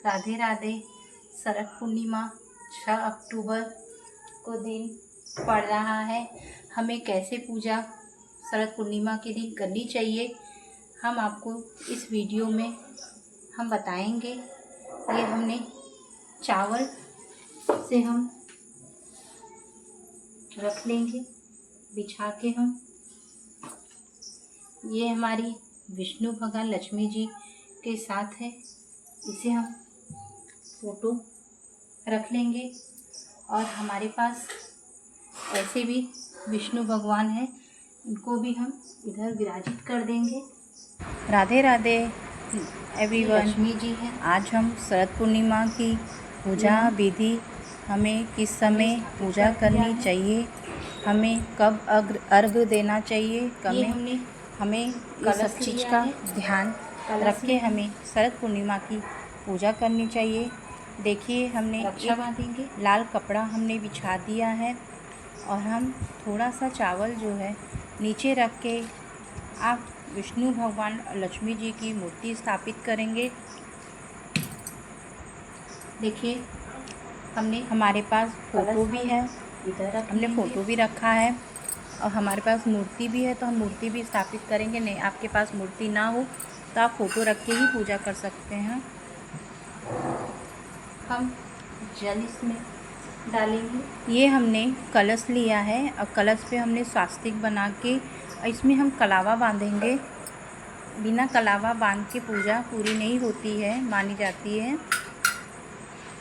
राधे राधे। शरद पूर्णिमा 6 अक्टूबर को दिन पड़ रहा है। हमें कैसे पूजा शरद पूर्णिमा के दिन करनी चाहिए, हम आपको इस वीडियो में हम बताएंगे। ये हमने चावल से हम रख लेंगे बिछा के। हम ये हमारी विष्णु भगवान लक्ष्मी जी के साथ है, इसे हम फोटो रख लेंगे। और हमारे पास ऐसे भी विष्णु भगवान हैं, इनको भी हम इधर विराजित कर देंगे। राधे राधे एवरीवन। लक्ष्मी जी हैं। आज हम शरद पूर्णिमा की पूजा विधि, हमें किस समय पूजा करनी चाहिए, हमें कब अर्घ्य देना चाहिए, हमें इस सब चीज़ का ध्यान रख के हमें शरद पूर्णिमा की पूजा करनी चाहिए। देखिए, हमने एक लाल कपड़ा हमने बिछा दिया है और हम थोड़ा सा चावल जो है नीचे रख के आप विष्णु भगवान और लक्ष्मी जी की मूर्ति स्थापित करेंगे। देखिए, हमारे पास फ़ोटो भी है, हमने फ़ोटो भी रखा है और हमारे पास मूर्ति भी है, तो हम मूर्ति भी स्थापित करेंगे। नहीं, आपके पास मूर्ति ना हो तो आप फ़ोटो रख के ही पूजा कर सकते हैं। हम जल इसमें डालेंगे। ये हमने कलश लिया है और कलश पे हमने स्वास्तिक बना के और इसमें हम कलावा बांधेंगे। बिना कलावा बांध के पूजा पूरी नहीं होती है, मानी जाती है।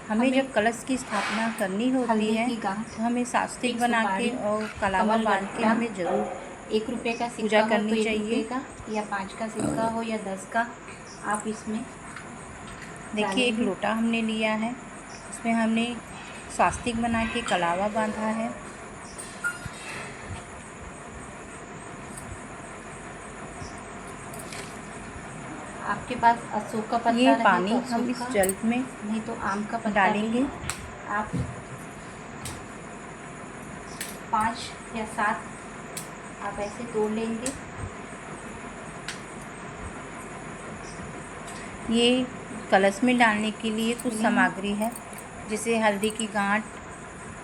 हमें जब कलश की स्थापना करनी होती है तो हमें स्वास्तिक बना के और कलावा बांध के हमें ज़रूर 1 रुपये का पूजा करनी चाहिए, या 5 का सिक्का हो या 10 का। आप इसमें देखिए, एक लोटा हमने लिया है, उसमें हमने स्वास्तिक बना के कलावा बांधा है। आपके पास अशोक का पत्ता ये पानी तो हम इस जल में, नहीं तो आम का पत्ता डालेंगे। आप 5 या 7 आप ऐसे तोड़ लेंगे। ये कलश में डालने के लिए कुछ सामग्री है, जैसे हल्दी की गांठ,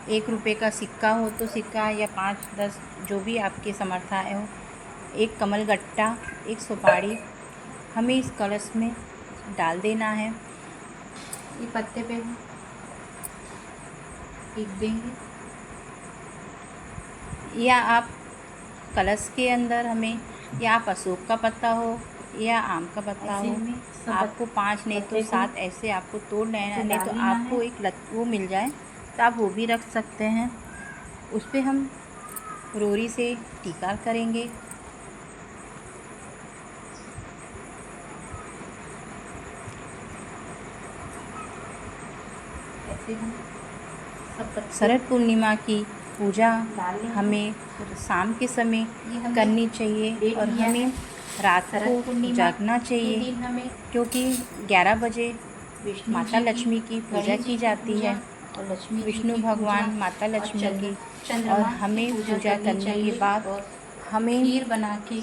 1 रुपये का सिक्का हो तो सिक्का, या 5-10 जो भी आपके समर्था हो, एक कमल गट्टा, एक सुपारी हमें इस कलश में डाल देना है। ये पत्ते पे फेंक देंगे, या आप कलश के अंदर हमें, या आप अशोक का पत्ता हो या आम का पत्ता हो, आपको 5 नहीं तो 7 ऐसे आपको तोड़ लेना है। नहीं तो आपको एक वो मिल जाए तो आप वो भी रख सकते हैं। उस पर हम रोरी से टीका करेंगे। शरद पूर्णिमा की पूजा हमें शाम के समय करनी चाहिए और हमें रात को जागना चाहिए, क्योंकि 11 बजे माता लक्ष्मी की पूजा की जाती है, विष्णु भगवान माता लक्ष्मी की। और हमें पूजा करने के बाद हमें खीर बना के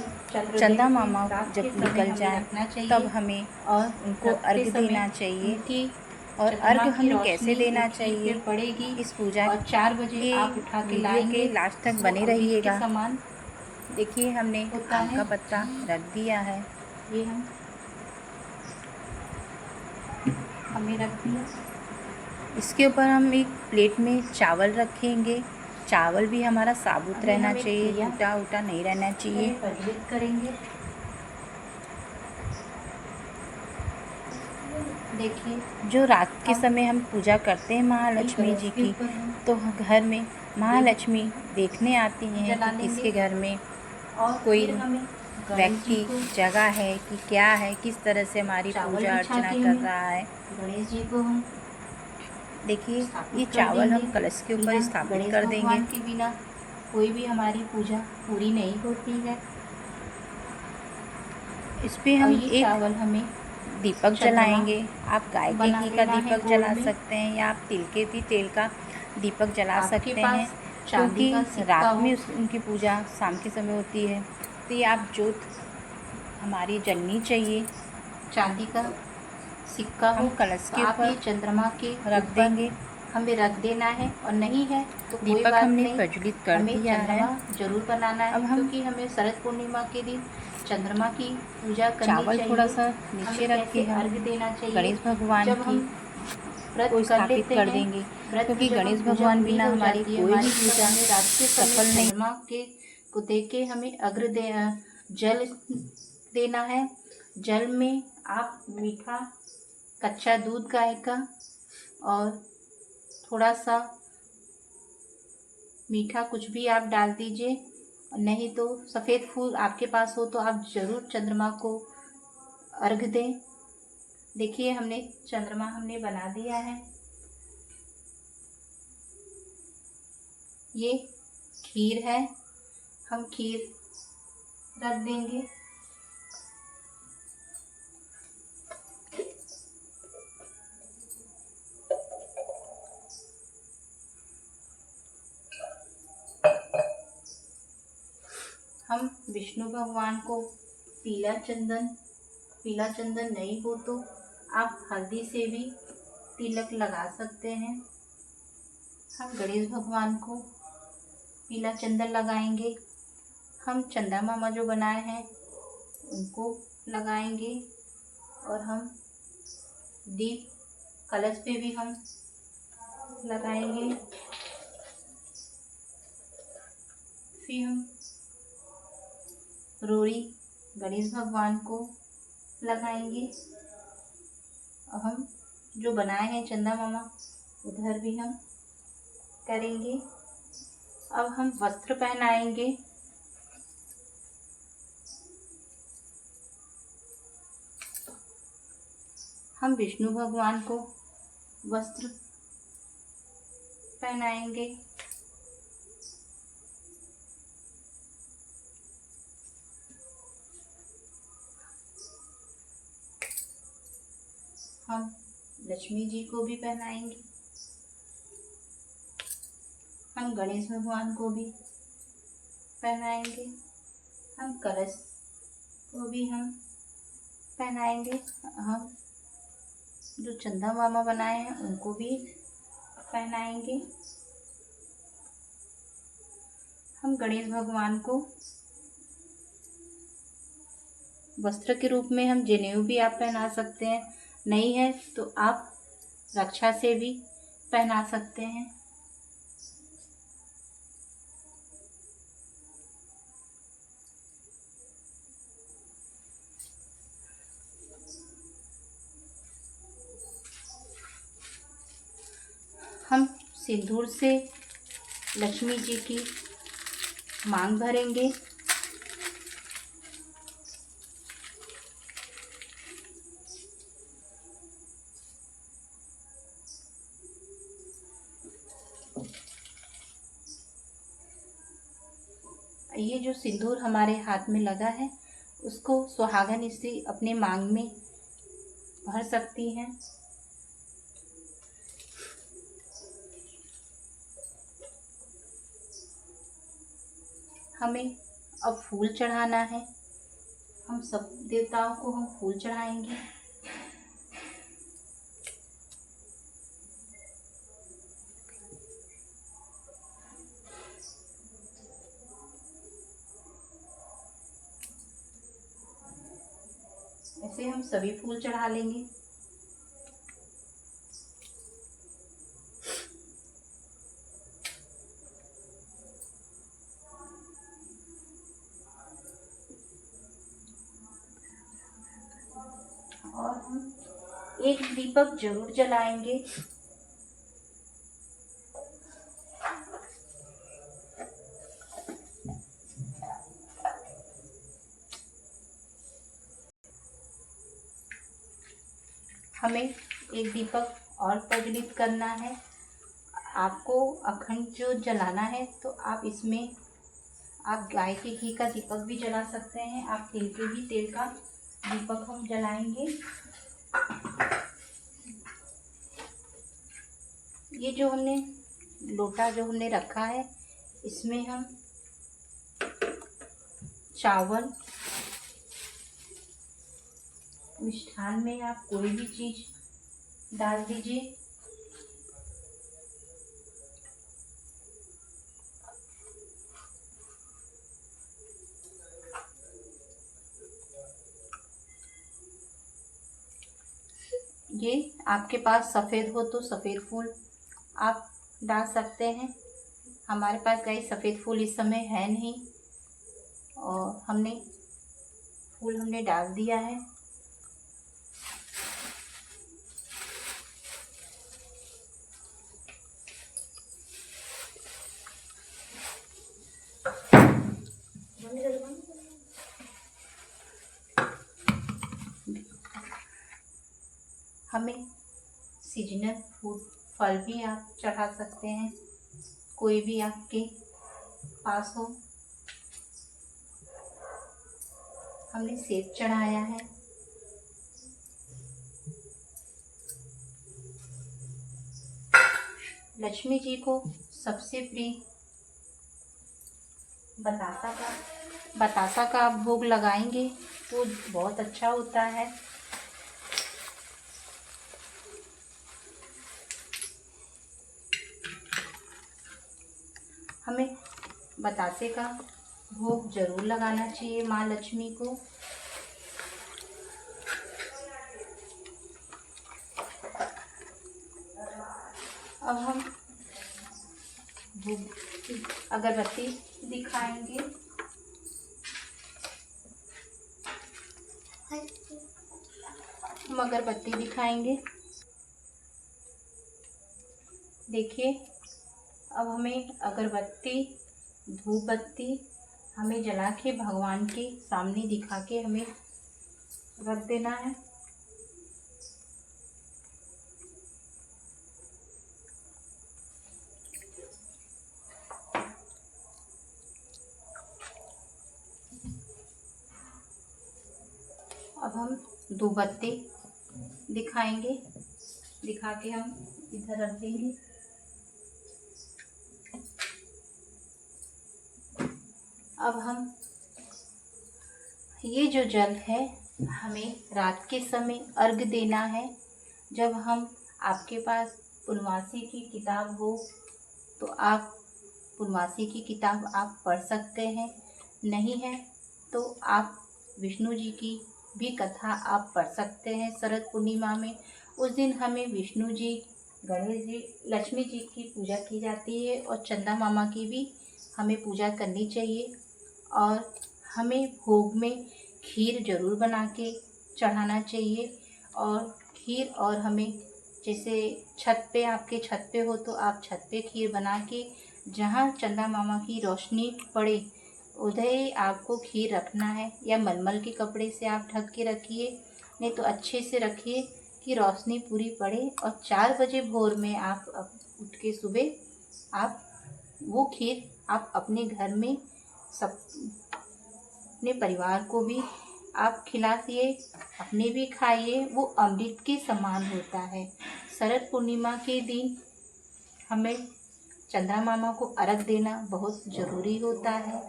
चंदा मामा जब निकल जाए तब हमें उनको अर्घ्य देना चाहिए। और अर्घ्य हमें कैसे देना चाहिए पड़ेगी इस पूजा और 4 बजे आप उठा के लाएंगे। लास्ट तक बने रहिएगा। देखिए, हमने आम का पत्ता रख दिया है, ये हमें रख दिया। इसके ऊपर हम एक प्लेट में चावल रखेंगे। चावल भी हमारा साबुत रहना चाहिए, टूटा उटा नहीं रहना चाहिए। परिचित करेंगे। देखिए, जो रात के समय हम पूजा करते हैं महालक्ष्मी जी की, तो घर में महालक्ष्मी देखने आती हैं कि किसके घर में कोई व्यक्ति जगह है कि क्या है, किस तरह से हमारी पूजा अर्चना कर रहा है। गणेश जी को हम देखिए, ये चावल हम कलश के ऊपर स्थापित कर देंगे। के बिना कोई भी हमारी पूजा पूरी नहीं होती है। इस पे हम एक चावल हमें दीपक जलाएंगे। आप गाय के घी का दीपक जला सकते हैं, या आप तिल के तेल का दीपक जला सकते हैं, क्योंकि रात में उनकी पूजा शाम के समय होती है। तो ये आप जोत हमारी जलनी चाहिए। चांदी का सिक्का हो, हम कलश तो के आप ये ऊपर चंद्रमा के रख देंगे। हमें रख देना है, और नहीं है तो कोई दीपक बात हमने नहीं, प्रज्वलित कर हमें दिया है। चंद्रमा जरूर बनाना है, अब हम क्योंकि हमें शरद पूर्णिमा के दिन चंद्रमा की पूजा करनी चावल थोड़ा चाहिए। सा हमें नीचे रख के कैसे हम अर्घ देना चाहिए, गणेश भगवान जब की हम व्रत को कर स्थापित लेते कर हैं, देंगे, व्रत की क्योंकि जब हम गणेश पूजा भगवान पूरी बिना हो हमारी जाती है कोई हमारी, भी तब पूजा हमें रात के समय सफल नहीं। चंद्रमा के को देख के हमें अर्घ दे जल देना है। जल में आप मीठा कच्चा दूध गाय का और थोड़ा सा मीठा कुछ भी आप डाल दीजिए, नहीं तो सफ़ेद फूल आपके पास हो तो आप ज़रूर चंद्रमा को अर्घ दें। देखिए हमने चंद्रमा बना दिया है। ये खीर है, हम खीर रख देंगे। हम विष्णु भगवान को पीला चंदन नहीं हो तो आप हल्दी से भी तिलक लगा सकते हैं। हम गणेश भगवान को पीला चंदन लगाएंगे। हम चंदा मामा जो बनाए हैं उनको लगाएंगे, और हम दीप कलश पे भी हम लगाएंगे। फिर हम रोड़ी गणेश भगवान को लगाएंगे, और हम जो बनाए हैं चंदा मामा उधर भी हम करेंगे। अब हम वस्त्र पहनाएंगे। हम विष्णु भगवान को वस्त्र पहनाएंगे। हम लक्ष्मी जी को भी पहनाएंगे। हम गणेश भगवान को भी पहनाएंगे। हम कलश को भी हम पहनाएंगे। हम जो चंदा मामा बनाए हैं उनको भी पहनाएंगे। हम गणेश भगवान को वस्त्र के रूप में हम जनेऊ भी आप पहना सकते हैं, नहीं है तो आप रक्षा से भी पहना सकते हैं। हम सिंदूर से लक्ष्मी जी की मांग भरेंगे। ये जो सिंदूर हमारे हाथ में लगा है उसको सुहागन स्त्री अपने मांग में भर सकती हैं। हमें अब फूल चढ़ाना है। हम सब देवताओं को हम फूल चढ़ाएंगे। ऐसे हम सभी फूल चढ़ा लेंगे। और हम एक दीपक जरूर जलाएंगे। हमें एक दीपक और प्रज्वलित करना है। आपको अखंड जो जलाना है तो आप इसमें आप गाय के घी का दीपक भी जला सकते हैं। आप तिल के भी तेल का दीपक हम जलाएंगे। ये जो हमने लोटा जो हमने रखा है इसमें हम चावल, मिष्ठान में आप कोई भी चीज़ डाल दीजिए। ये आपके पास सफ़ेद हो तो सफ़ेद फूल आप डाल सकते हैं। हमारे पास गाइस सफ़ेद फूल इस समय है नहीं, और फूल हमने डाल दिया है। हमें सीजनल फल भी आप चढ़ा सकते हैं, कोई भी आपके पास हो। हमने सेब चढ़ाया है। लक्ष्मी जी को सबसे प्रिय बतासा का आप भोग लगाएंगे तो बहुत अच्छा होता है। हमें बतासे का भोग जरूर लगाना चाहिए माँ लक्ष्मी को। अब हम अगरबत्ती दिखाएंगे। हम अगरबत्ती दिखाएंगे। देखिए, अब हमें अगरबत्ती धूप बत्ती हमें जला के भगवान के सामने दिखा के हमें रख देना है। अब हम धूप बत्ती दिखाएंगे, दिखा के हम इधर रख देंगे। अब हम ये जो जल है हमें रात के समय अर्घ देना है। जब हम आपके पास पूर्णमासी की किताब हो तो आप पूर्णमासी की किताब आप पढ़ सकते हैं, नहीं है तो आप विष्णु जी की भी कथा आप पढ़ सकते हैं। शरद पूर्णिमा में उस दिन हमें विष्णु जी, गणेश जी, लक्ष्मी जी की पूजा की जाती है, और चंदा मामा की भी हमें पूजा करनी चाहिए। और हमें भोग में खीर ज़रूर बना के चढ़ाना चाहिए। और खीर, और हमें जैसे छत पे, आपके छत पे हो तो आप छत पे खीर बना के जहाँ चंदा मामा की रोशनी पड़े उधर ही आपको खीर रखना है, या मलमल के कपड़े से आप ढक के रखिए, नहीं तो अच्छे से रखिए कि रोशनी पूरी पड़े। और 4 बजे भोर में आप उठ के सुबह आप वो खीर आप अपने घर में सब अपने परिवार को भी आप खिलाइए, अपने भी खाइए, वो अमृत के समान होता है। शरद पूर्णिमा के दिन हमें चंद्रमा मामा को अर्घ देना बहुत ज़रूरी होता है।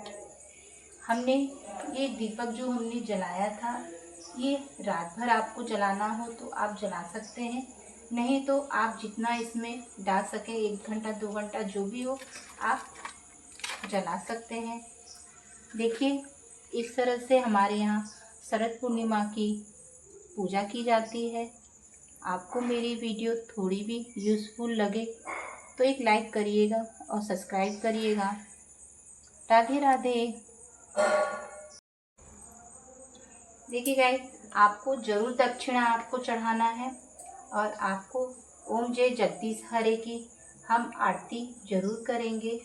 हमने ये दीपक जो हमने जलाया था, ये रात भर आपको जलाना हो तो आप जला सकते हैं, नहीं तो आप जितना इसमें डाल सकें 1 घंटा 2 घंटा जो भी हो आप जला सकते हैं। देखिए, इस तरह से हमारे यहाँ शरद पूर्णिमा की पूजा की जाती है। आपको मेरी वीडियो थोड़ी भी यूज़फुल लगे तो एक लाइक करिएगा और सब्सक्राइब करिएगा। राधे राधे। देखिए गाइस, आपको ज़रूर दक्षिणा आपको चढ़ाना है, और आपको ओम जय जगदीश हरे की हम आरती जरूर करेंगे।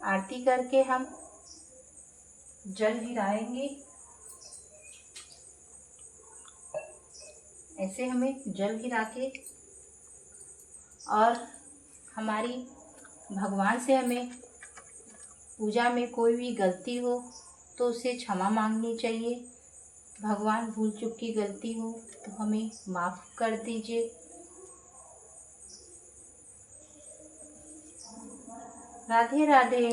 आरती करके हम जल गिराएंगे। ऐसे हमें जल गिरा के, और हमारी भगवान से हमें पूजा में कोई भी गलती हो तो उसे क्षमा मांगनी चाहिए। भगवान भूल चूक की गलती हो तो हमें माफ़ कर दीजिए। राधे राधे।